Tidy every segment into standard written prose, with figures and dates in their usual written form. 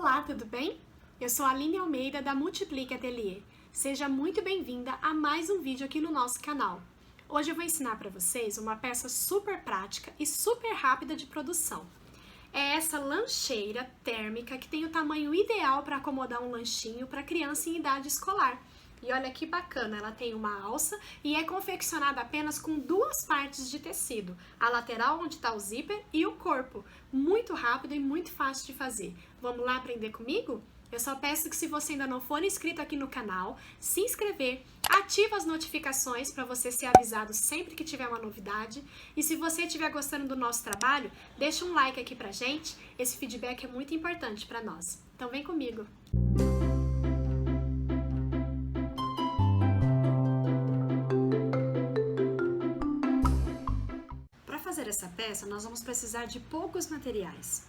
Olá, tudo bem? Eu sou a Aline Almeida da Multiplique Atelier. Seja muito bem-vinda a mais um vídeo aqui no nosso canal. Hoje eu vou ensinar para vocês uma peça super prática e super rápida de produção. É essa lancheira térmica que tem o tamanho ideal para acomodar um lanchinho para criança em idade escolar. E olha que bacana, ela tem uma alça e é confeccionada apenas com duas partes de tecido, a lateral onde está o zíper e o corpo. Muito rápido e muito fácil de fazer. Vamos lá aprender comigo? Eu só peço que se você ainda não for inscrito aqui no canal, se inscrever, ativa as notificações para você ser avisado sempre que tiver uma novidade. E se você estiver gostando do nosso trabalho, deixa um like aqui pra gente, esse feedback é muito importante para nós. Então vem comigo! Para fazer essa peça, nós vamos precisar de poucos materiais.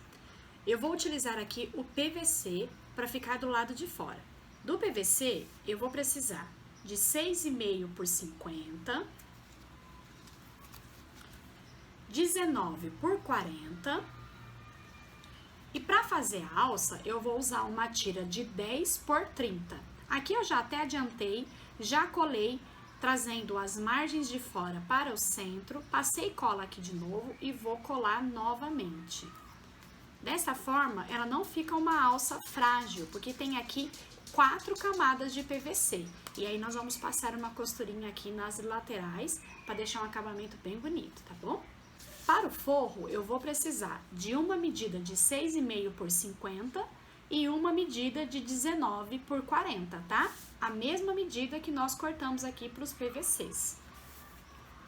Eu vou utilizar aqui o PVC para ficar do lado de fora. Do PVC, eu vou precisar de 6,5 por 50, 19 por 40. E para fazer a alça, eu vou usar uma tira de 10 por 30. Aqui eu já até adiantei, já colei, trazendo as margens de fora para o centro, passei cola aqui de novo e vou colar novamente. Dessa forma, ela não fica uma alça frágil, porque tem aqui 4 camadas de PVC. E aí nós vamos passar uma costurinha aqui nas laterais, para deixar um acabamento bem bonito, tá bom? Para o forro, eu vou precisar de uma medida de 6,5 por 50 e uma medida de 19 por 40, tá? A mesma medida que nós cortamos aqui para os PVCs.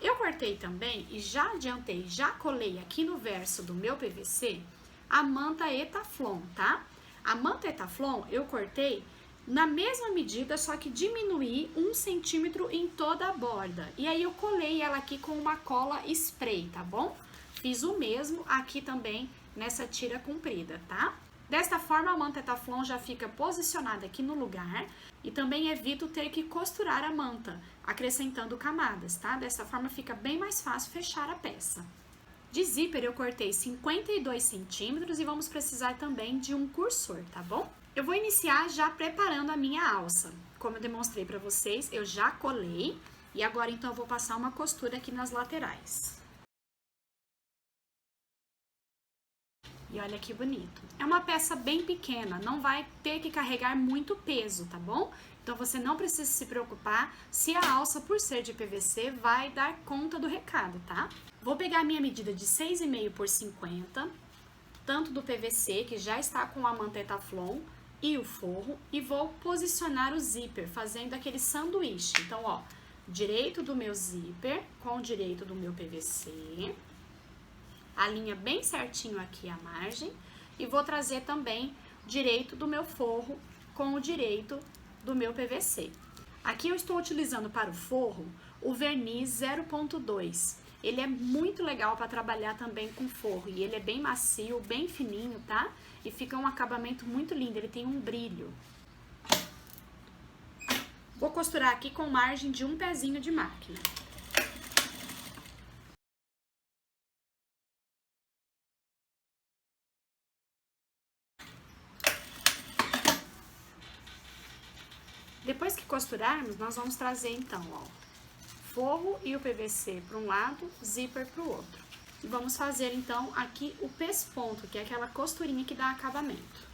Eu cortei também e já adiantei, já colei aqui no verso do meu PVC a manta Etaflon, tá? A manta Etaflon eu cortei na mesma medida, só que diminuí 1 centímetro em toda a borda. E aí eu colei ela aqui com uma cola spray, tá bom? Fiz o mesmo aqui também nessa tira comprida, tá? Desta forma, a manta Etaflon já fica posicionada aqui no lugar e também evito ter que costurar a manta, acrescentando camadas, tá? Dessa forma fica bem mais fácil fechar a peça. De zíper eu cortei 52 centímetros e vamos precisar também de um cursor, tá bom? Eu vou iniciar já preparando a minha alça. Como eu demonstrei para vocês, eu já colei e agora então eu vou passar uma costura aqui nas laterais. E olha que bonito. É uma peça bem pequena, não vai ter que carregar muito peso, tá bom? Então você não precisa se preocupar se a alça, por ser de PVC, vai dar conta do recado, tá? Vou pegar a minha medida de 6,5 por 50, tanto do PVC, que já está com a manta Etaflon, e o forro, e vou posicionar o zíper, fazendo aquele sanduíche. Então, ó, direito do meu zíper com o direito do meu PVC, alinha bem certinho aqui a margem, e vou trazer também direito do meu forro com o direito do meu PVC. Aqui eu estou utilizando para o forro o verniz 0.2. Ele é muito legal para trabalhar também com forro e ele é bem macio, bem fininho, tá? E fica um acabamento muito lindo, ele tem um brilho. Vou costurar aqui com margem de um pezinho de máquina. Depois que costurarmos, nós vamos trazer então, ó, forro e o PVC para um lado, zíper para o outro. E vamos fazer então aqui o pesponto, que é aquela costurinha que dá acabamento.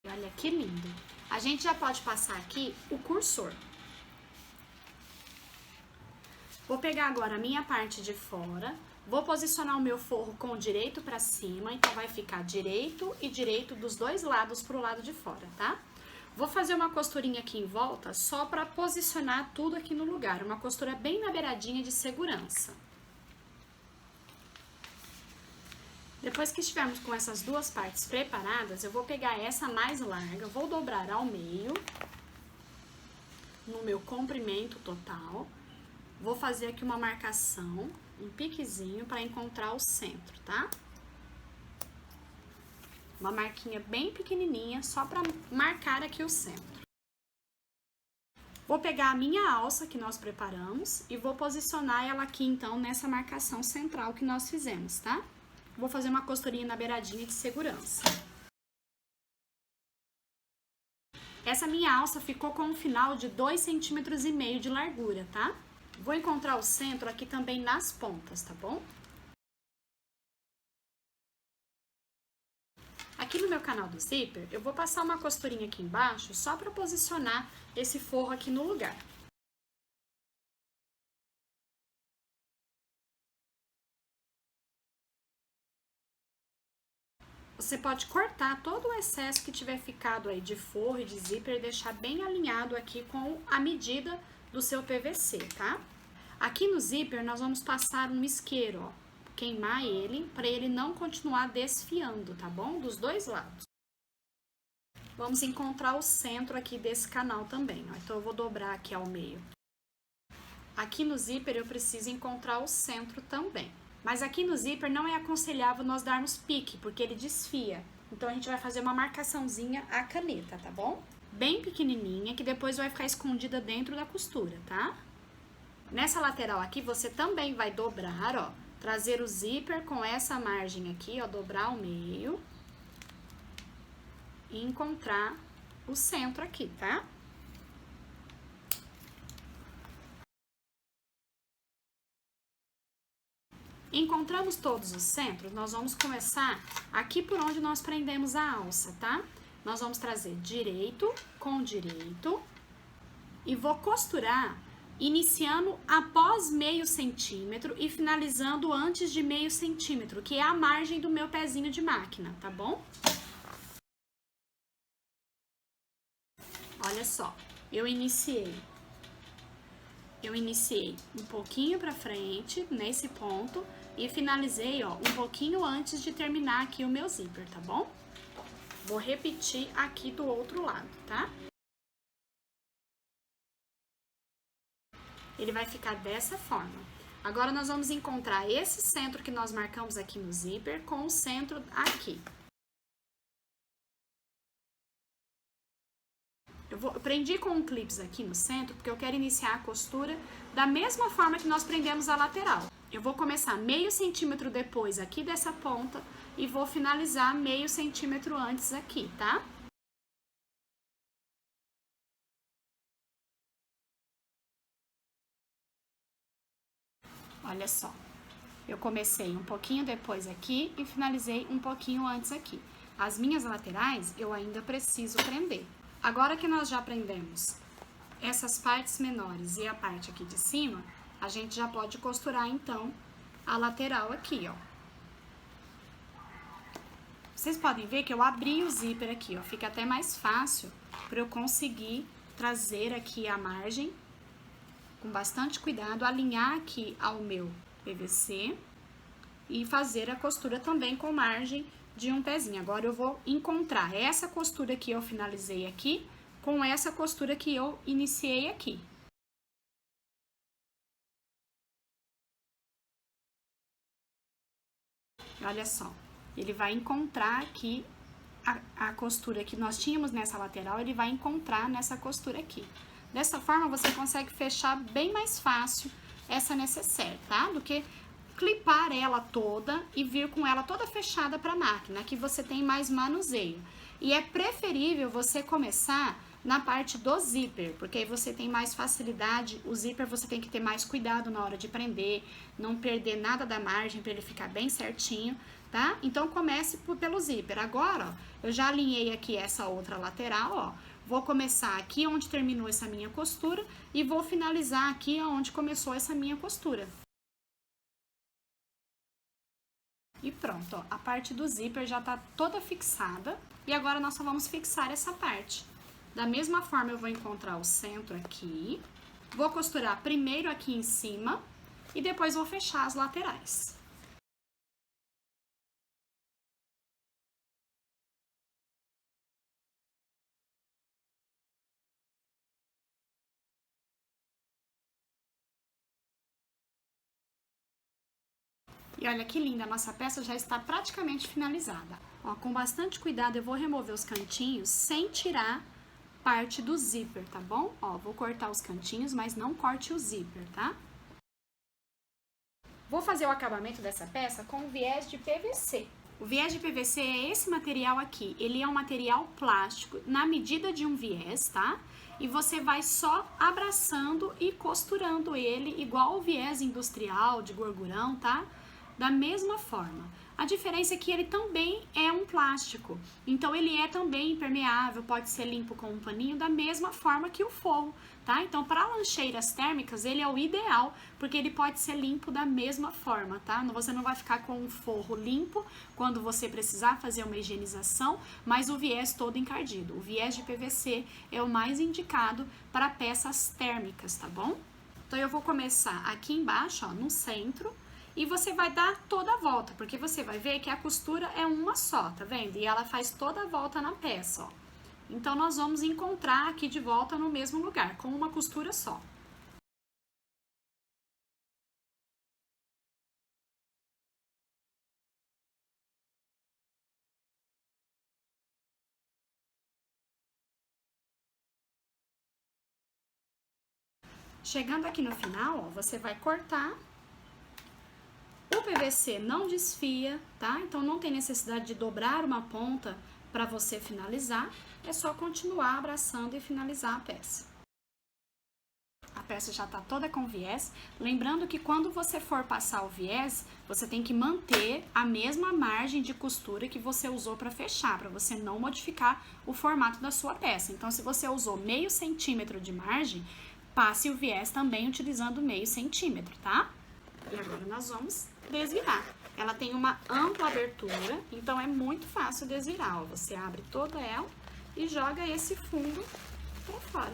Olha que lindo! A gente já pode passar aqui o cursor. Vou pegar agora a minha parte de fora, vou posicionar o meu forro com o direito para cima, então vai ficar direito e direito dos dois lados pro lado de fora, tá? Vou fazer uma costurinha aqui em volta só para posicionar tudo aqui no lugar, uma costura bem na beiradinha de segurança. Depois que estivermos com essas duas partes preparadas, eu vou pegar essa mais larga, vou dobrar ao meio, no meu comprimento total. Vou fazer aqui uma marcação, um piquezinho para encontrar o centro, tá? Uma marquinha bem pequenininha, só para marcar aqui o centro. Vou pegar a minha alça que nós preparamos e vou posicionar ela aqui, então, nessa marcação central que nós fizemos, tá? Vou fazer uma costurinha na beiradinha de segurança. Essa minha alça ficou com um final de 2,5 centímetros de largura, tá? Vou encontrar o centro aqui também nas pontas, tá bom? Aqui no meu canal do zíper, eu vou passar uma costurinha aqui embaixo só para posicionar esse forro aqui no lugar. Você pode cortar todo o excesso que tiver ficado aí de forro e de zíper e deixar bem alinhado aqui com a medida do seu PVC, tá? Aqui no zíper nós vamos passar um isqueiro, ó, queimar ele para ele não continuar desfiando, tá bom? Dos dois lados. Vamos encontrar o centro aqui desse canal também, ó. Então eu vou dobrar aqui ao meio. Aqui no zíper eu preciso encontrar o centro também. Mas aqui no zíper não é aconselhável nós darmos pique, porque ele desfia. Então a gente vai fazer uma marcaçãozinha à caneta, tá bom? Bem pequenininha, que depois vai ficar escondida dentro da costura, tá? Nessa lateral aqui você também vai dobrar, ó. Trazer o zíper com essa margem aqui, ó, dobrar ao meio. E encontrar o centro aqui, tá? Encontramos todos os centros, nós vamos começar aqui por onde nós prendemos a alça, tá? Nós vamos trazer direito com direito e vou costurar iniciando após meio centímetro e finalizando antes de meio centímetro, que é a margem do meu pezinho de máquina, tá bom? Olha só, eu iniciei um pouquinho pra frente, nesse ponto, e finalizei, ó, um pouquinho antes de terminar aqui o meu zíper, tá bom? Vou repetir aqui do outro lado, tá? Ele vai ficar dessa forma. Agora, nós vamos encontrar esse centro que nós marcamos aqui no zíper com o centro aqui. Eu prendi com um clips aqui no centro, porque eu quero iniciar a costura da mesma forma que nós prendemos a lateral. Eu vou começar meio centímetro depois aqui dessa ponta e vou finalizar meio centímetro antes aqui, tá? Olha só, eu comecei um pouquinho depois aqui e finalizei um pouquinho antes aqui. As minhas laterais eu ainda preciso prender. Agora que nós já prendemos essas partes menores e a parte aqui de cima, a gente já pode costurar então a lateral aqui, ó. Vocês podem ver que eu abri o zíper aqui, ó, fica até mais fácil para eu conseguir trazer aqui a margem com bastante cuidado, alinhar aqui ao meu PVC e fazer a costura também com margem de um pezinho. Agora eu vou encontrar essa costura que eu finalizei aqui com essa costura que eu iniciei aqui. Olha só, ele vai encontrar aqui a costura que nós tínhamos nessa lateral, ele vai encontrar nessa costura aqui. Dessa forma, você consegue fechar bem mais fácil essa necessaire, tá? Do que clipar ela toda e vir com ela toda fechada para a máquina, aqui você tem mais manuseio. E é preferível você começar na parte do zíper, porque aí você tem mais facilidade. O zíper você tem que ter mais cuidado na hora de prender, não perder nada da margem para ele ficar bem certinho, tá? Então comece pelo zíper. Agora, ó, eu já alinhei aqui essa outra lateral, ó. Vou começar aqui onde terminou essa minha costura e vou finalizar aqui onde começou essa minha costura. E pronto, ó, a parte do zíper já tá toda fixada e agora nós só vamos fixar essa parte. Da mesma forma, eu vou encontrar o centro aqui, vou costurar primeiro aqui em cima e depois vou fechar as laterais. E olha que linda, a nossa peça já está praticamente finalizada. Ó, com bastante cuidado eu vou remover os cantinhos sem tirar parte do zíper, tá bom? Ó, vou cortar os cantinhos, mas não corte o zíper, tá? Vou fazer o acabamento dessa peça com viés de PVC. O viés de PVC é esse material aqui, ele é um material plástico na medida de um viés, tá? E você vai só abraçando e costurando ele igual o viés industrial de gorgurão, tá? Da mesma forma. A diferença é que ele também é um plástico, então ele é também impermeável, pode ser limpo com um paninho da mesma forma que o forro, tá? Então, para lancheiras térmicas, ele é o ideal, porque ele pode ser limpo da mesma forma, tá? Você não vai ficar com um forro limpo quando você precisar fazer uma higienização, mas o viés todo encardido. O viés de PVC é o mais indicado para peças térmicas, tá bom? Então, eu vou começar aqui embaixo, ó, no centro, e você vai dar toda a volta, porque você vai ver que a costura é uma só, tá vendo? E ela faz toda a volta na peça, ó. Então, nós vamos encontrar aqui de volta no mesmo lugar, com uma costura só. Chegando aqui no final, ó, você vai cortar. O PVC não desfia, tá? Então não tem necessidade de dobrar uma ponta para você finalizar, é só continuar abraçando e finalizar a peça. A peça já tá toda com viés, lembrando que quando você for passar o viés, você tem que manter a mesma margem de costura que você usou para fechar, para você não modificar o formato da sua peça. Então, se você usou meio centímetro de margem, passe o viés também utilizando meio centímetro, tá? E agora nós vamos desvirar. Ela tem uma ampla abertura, então é muito fácil desvirar, ó. Você abre toda ela e joga esse fundo para fora.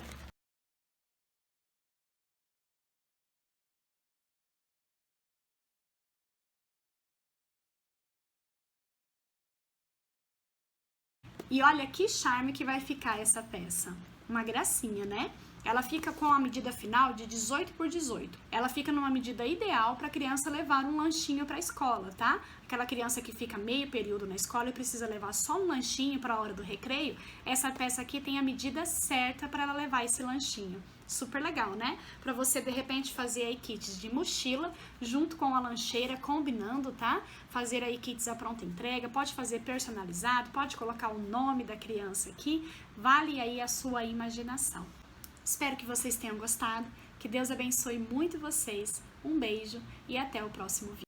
E olha que charme que vai ficar essa peça. Uma gracinha, né? Ela fica com a medida final de 18 por 18. Ela fica numa medida ideal para a criança levar um lanchinho para a escola, tá? Aquela criança que fica meio período na escola e precisa levar só um lanchinho para a hora do recreio, essa peça aqui tem a medida certa para ela levar esse lanchinho. Super legal, né? Para você, de repente, fazer aí kits de mochila junto com a lancheira, combinando, tá? Fazer aí kits à pronta entrega, pode fazer personalizado, pode colocar o nome da criança aqui, vale aí a sua imaginação. Espero que vocês tenham gostado, que Deus abençoe muito vocês, um beijo e até o próximo vídeo.